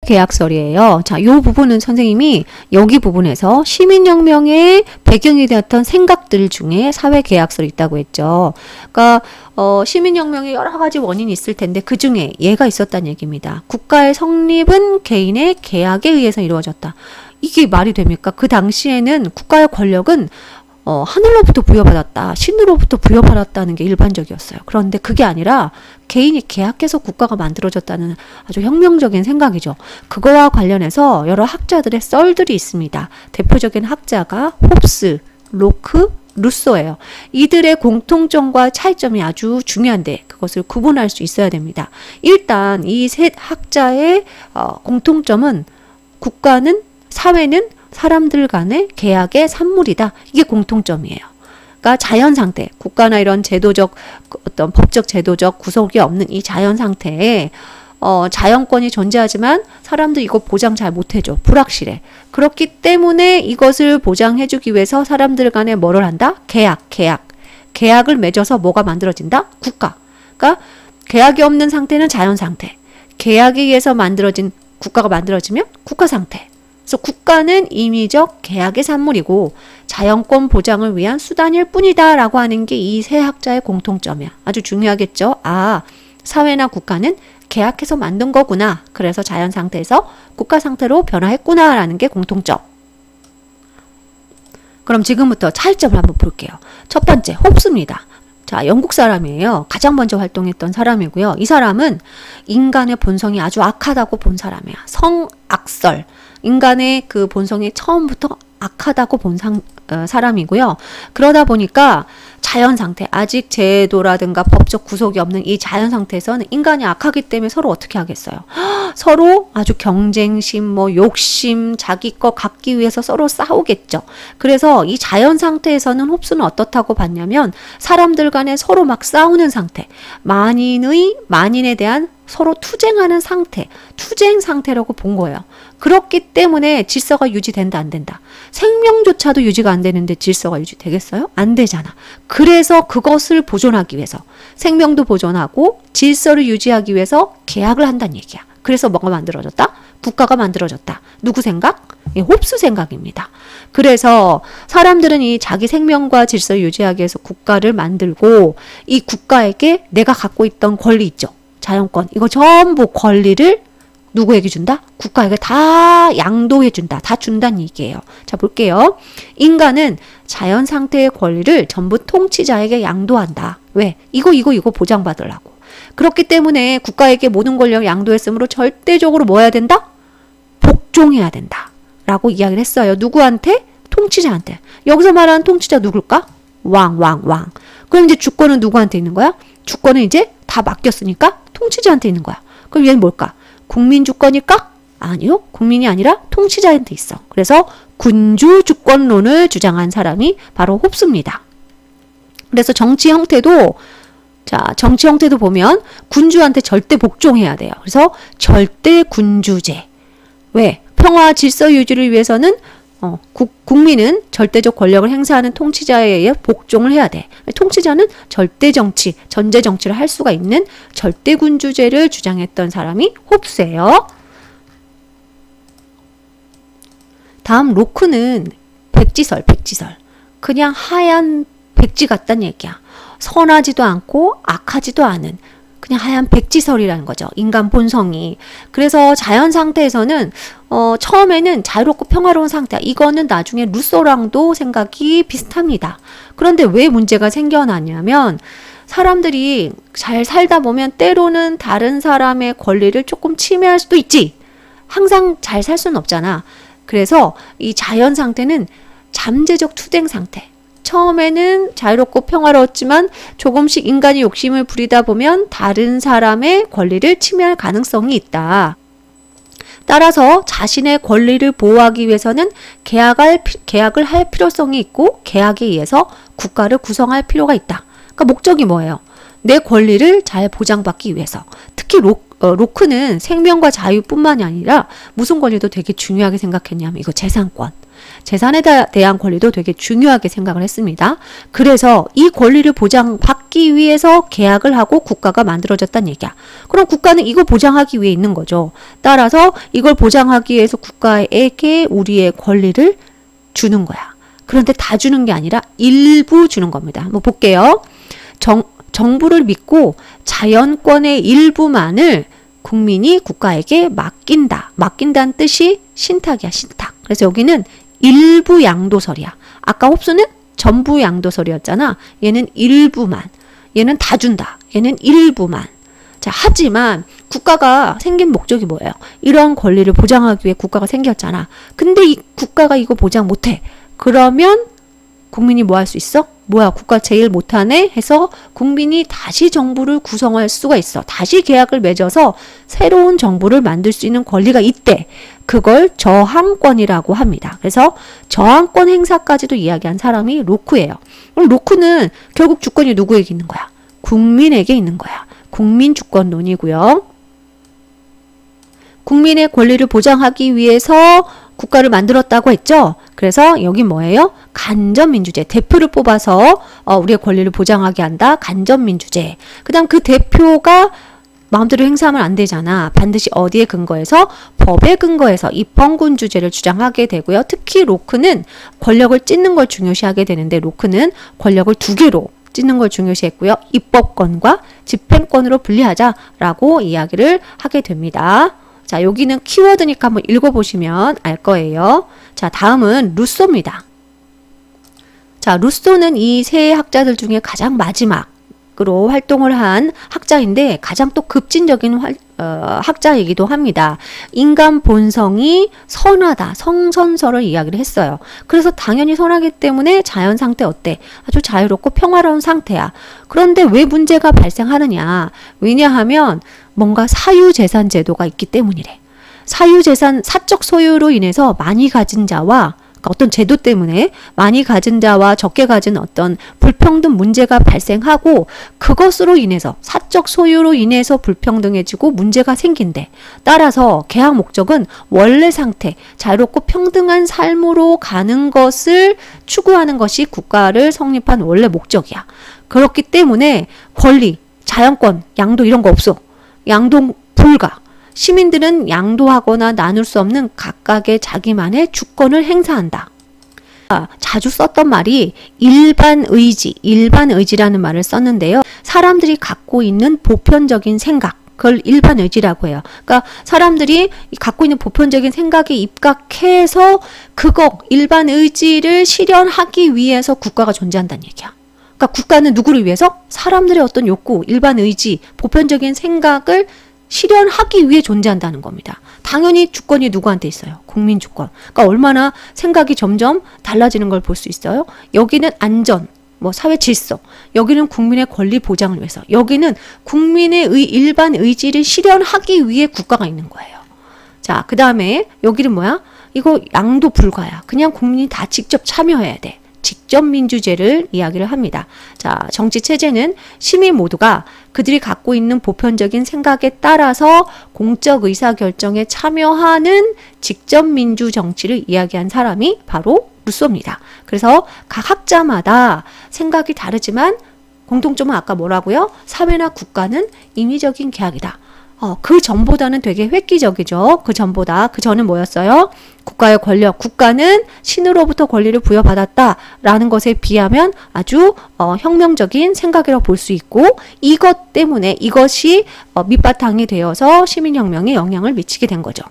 사회계약설이에요. 자, 요 부분은 선생님이 여기 부분에서 시민혁명의 배경이 되었던 생각들 중에 사회계약설이 있다고 했죠. 그러니까 시민혁명에 여러 가지 원인이 있을 텐데 그 중에 얘가 있었다는 얘기입니다. 국가의 성립은 개인의 계약에 의해서 이루어졌다. 이게 말이 됩니까? 그 당시에는 국가의 권력은 하늘로부터 부여받았다, 신으로부터 부여받았다는 게 일반적이었어요. 그런데 그게 아니라 개인이 계약해서 국가가 만들어졌다는 아주 혁명적인 생각이죠. 그거와 관련해서 여러 학자들의 썰들이 있습니다. 대표적인 학자가 홉스, 로크, 루소예요. 이들의 공통점과 차이점이 아주 중요한데 그것을 구분할 수 있어야 됩니다. 일단 이 셋 학자의 공통점은 국가는, 사회는 사람들 간의 계약의 산물이다. 이게 공통점이에요. 그러니까 자연 상태, 국가나 이런 제도적, 어떤 법적 제도적 구속이 없는 이 자연 상태에 자연권이 존재하지만 사람들이 이거 보장 잘 못해줘. 불확실해. 그렇기 때문에 이것을 보장해주기 위해서 사람들 간에 뭐를 한다? 계약을 맺어서 뭐가 만들어진다? 국가. 그러니까 계약이 없는 상태는 자연 상태. 계약에 의해서 만들어진 국가가 만들어지면 국가 상태. 그래서 국가는 임의적 계약의 산물이고 자연권 보장을 위한 수단일 뿐이다 라고 하는 게 이 세 학자의 공통점이야. 아주 중요하겠죠. 아, 사회나 국가는 계약해서 만든 거구나. 그래서 자연 상태에서 국가 상태로 변화했구나 라는 게 공통점. 그럼 지금부터 차이점을 한번 볼게요. 첫 번째, 홉스입니다. 자, 영국 사람이에요. 가장 먼저 활동했던 사람이고요. 이 사람은 인간의 본성이 아주 악하다고 본 사람이야. 성악설. 인간의 그 본성이 처음부터 악하다고 본 사람이고요. 그러다 보니까 자연 상태, 아직 제도라든가 법적 구속이 없는 이 자연 상태에서는 인간이 악하기 때문에 서로 어떻게 하겠어요? 서로 아주 경쟁심, 욕심, 자기 거 갖기 위해서 서로 싸우겠죠. 그래서 이 자연 상태에서는 홉스는 어떻다고 봤냐면 사람들 간에 서로 막 싸우는 상태, 만인에 대한 서로 투쟁하는 상태, 투쟁 상태라고 본 거예요. 그렇기 때문에 질서가 유지된다, 안 된다. 생명조차도 유지가 안 되는데 질서가 유지되겠어요? 안 되잖아. 그래서 그것을 보존하기 위해서, 생명도 보존하고 질서를 유지하기 위해서 계약을 한다는 얘기야. 그래서 뭐가 만들어졌다? 국가가 만들어졌다. 누구 생각? 홉스 생각입니다. 그래서 사람들은 이 자기 생명과 질서를 유지하기 위해서 국가를 만들고 이 국가에게 내가 갖고 있던 권리 있죠. 자연권. 이거 전부 권리를 누구에게 준다? 국가에게 다 양도해준다. 다 준다는 얘기예요. 자, 볼게요. 인간은 자연 상태의 권리를 전부 통치자에게 양도한다. 왜? 이거 보장받으려고. 그렇기 때문에 국가에게 모든 권력을 양도했으므로 절대적으로 뭐 해야 된다? 복종해야 된다. 라고 이야기를 했어요. 누구한테? 통치자한테. 여기서 말하는 통치자 누굴까? 왕. 그럼 이제 주권은 누구한테 있는 거야? 주권은 이제 다 맡겼으니까 통치자한테 있는 거야. 그럼 얘는 뭘까? 국민 주권일까? 아니요. 국민이 아니라 통치자한테 있어. 그래서 군주 주권론을 주장한 사람이 바로 홉스입니다. 그래서 정치 형태도 보면 군주한테 절대 복종해야 돼요. 그래서 절대 군주제. 왜? 평화 질서 유지를 위해서는 국민은 절대적 권력을 행사하는 통치자에 의해 복종을 해야 돼. 통치자는 절대 정치, 전제 정치를 할 수가 있는 절대 군주제를 주장했던 사람이 홉스예요. 다음 로크는 백지설. 그냥 하얀 백지 같다는 얘기야. 선하지도 않고 악하지도 않은 그냥 하얀 백지설이라는 거죠. 인간 본성이. 그래서 자연 상태에서는 처음에는 자유롭고 평화로운 상태야. 이거는 나중에 루소랑도 생각이 비슷합니다. 그런데 왜 문제가 생겨나냐면 사람들이 잘 살다 보면 때로는 다른 사람의 권리를 조금 침해할 수도 있지. 항상 잘 살 수는 없잖아. 그래서 이 자연 상태는 잠재적 투쟁 상태. 처음에는 자유롭고 평화로웠지만 조금씩 인간이 욕심을 부리다 보면 다른 사람의 권리를 침해할 가능성이 있다. 따라서 자신의 권리를 보호하기 위해서는 계약을 할 필요성이 있고 계약에 의해서 국가를 구성할 필요가 있다. 그러니까 목적이 뭐예요? 내 권리를 잘 보장받기 위해서. 특히 로크는 생명과 자유뿐만이 아니라 무슨 권리도 되게 중요하게 생각했냐면 이거 재산권. 재산에 대한 권리도 되게 중요하게 생각을 했습니다. 그래서 이 권리를 보장받기 위해서 계약을 하고 국가가 만들어졌다는 얘기야. 그럼 국가는 이걸 보장하기 위해 있는 거죠. 따라서 이걸 보장하기 위해서 국가에게 우리의 권리를 주는 거야. 그런데 다 주는 게 아니라 일부 주는 겁니다. 한번 볼게요. 정부를 믿고 자연권의 일부만을 국민이 국가에게 맡긴다. 맡긴다는 뜻이 신탁이야, 신탁. 그래서 여기는 일부 양도설이야. 아까 홉수는 전부 양도설이었잖아. 얘는 일부만. 얘는 다 준다. 얘는 일부만. 자, 하지만 국가가 생긴 목적이 뭐예요? 이런 권리를 보장하기 위해 국가가 생겼잖아. 근데 이 국가가 이거 보장 못해. 그러면 국민이 뭐 할 수 있어? 뭐야, 국가 제일 못하네? 해서 국민이 다시 정부를 구성할 수가 있어. 다시 계약을 맺어서 새로운 정부를 만들 수 있는 권리가 있대. 그걸 저항권이라고 합니다. 그래서 저항권 행사까지도 이야기한 사람이 로크예요. 그럼 로크는 결국 주권이 누구에게 있는 거야? 국민에게 있는 거야. 국민 주권론이고요. 국민의 권리를 보장하기 위해서 국가를 만들었다고 했죠. 그래서 여기 뭐예요? 간접민주제. 대표를 뽑아서 우리의 권리를 보장하게 한다. 간접민주제. 그 다음 그 대표가 마음대로 행사하면 안 되잖아. 반드시 어디에 근거해서? 법에 근거해서 입헌군주제를 주장하게 되고요. 특히 로크는 권력을 찢는 걸 중요시하게 되는데 로크는 권력을 두 개로 찢는 걸 중요시했고요. 입법권과 집행권으로 분리하자라고 이야기를 하게 됩니다. 자, 여기는 키워드니까 한번 읽어보시면 알 거예요. 자, 다음은 루소입니다. 자, 루소는 이 세 학자들 중에 가장 마지막으로 활동을 한 학자인데 가장 또 급진적인 학자이기도 합니다. 인간 본성이 선하다, 성선설을 이야기를 했어요. 그래서 당연히 선하기 때문에 자연 상태 어때? 아주 자유롭고 평화로운 상태야. 그런데 왜 문제가 발생하느냐? 왜냐하면 뭔가 사유재산 제도가 있기 때문이래. 사유재산, 사적 소유로 인해서 많이 가진 자와 어떤 제도 때문에 많이 가진 자와 적게 가진 어떤 불평등 문제가 발생하고 그것으로 인해서 사적 소유로 인해서 불평등해지고 문제가 생긴대. 따라서 계약 목적은 원래 상태, 자유롭고 평등한 삶으로 가는 것을 추구하는 것이 국가를 성립한 원래 목적이야. 그렇기 때문에 권리, 자연권, 양도 이런 거 없어. 양도 불가. 시민들은 양도하거나 나눌 수 없는 각각의 자기만의 주권을 행사한다. 자주 썼던 말이 일반의지라는 말을 썼는데요. 사람들이 갖고 있는 보편적인 생각, 그걸 일반의지라고 해요. 그러니까 사람들이 갖고 있는 보편적인 생각에 입각해서 그거 일반의지를 실현하기 위해서 국가가 존재한다는 얘기야. 그러니까 국가는 누구를 위해서? 사람들의 어떤 욕구, 일반의지, 보편적인 생각을 실현하기 위해 존재한다는 겁니다. 당연히 주권이 누구한테 있어요? 국민 주권. 그러니까 얼마나 생각이 점점 달라지는 걸 볼 수 있어요. 여기는 안전, 사회 질서. 여기는 국민의 권리 보장을 위해서. 여기는 국민의 일반 의지를 실현하기 위해 국가가 있는 거예요. 자, 그 다음에 여기는 뭐야? 이거 양도 불가야. 그냥 국민이 다 직접 참여해야 돼. 직접 민주제를 이야기를 합니다. 자, 정치 체제는 시민 모두가 그들이 갖고 있는 보편적인 생각에 따라서 공적 의사결정에 참여하는 직접 민주 정치를 이야기한 사람이 바로 루소입니다. 그래서 각 학자마다 생각이 다르지만 공통점은 아까 뭐라고요? 사회나 국가는 임의적인 계약이다. 그 전보다는 되게 획기적이죠. 그 전보다. 그 전은 뭐였어요? 국가의 권력, 국가는 신으로부터 권리를 부여받았다라는 것에 비하면 아주 혁명적인 생각이라고 볼 수 있고 이것 때문에 이것이 밑바탕이 되어서 시민혁명에 영향을 미치게 된 거죠.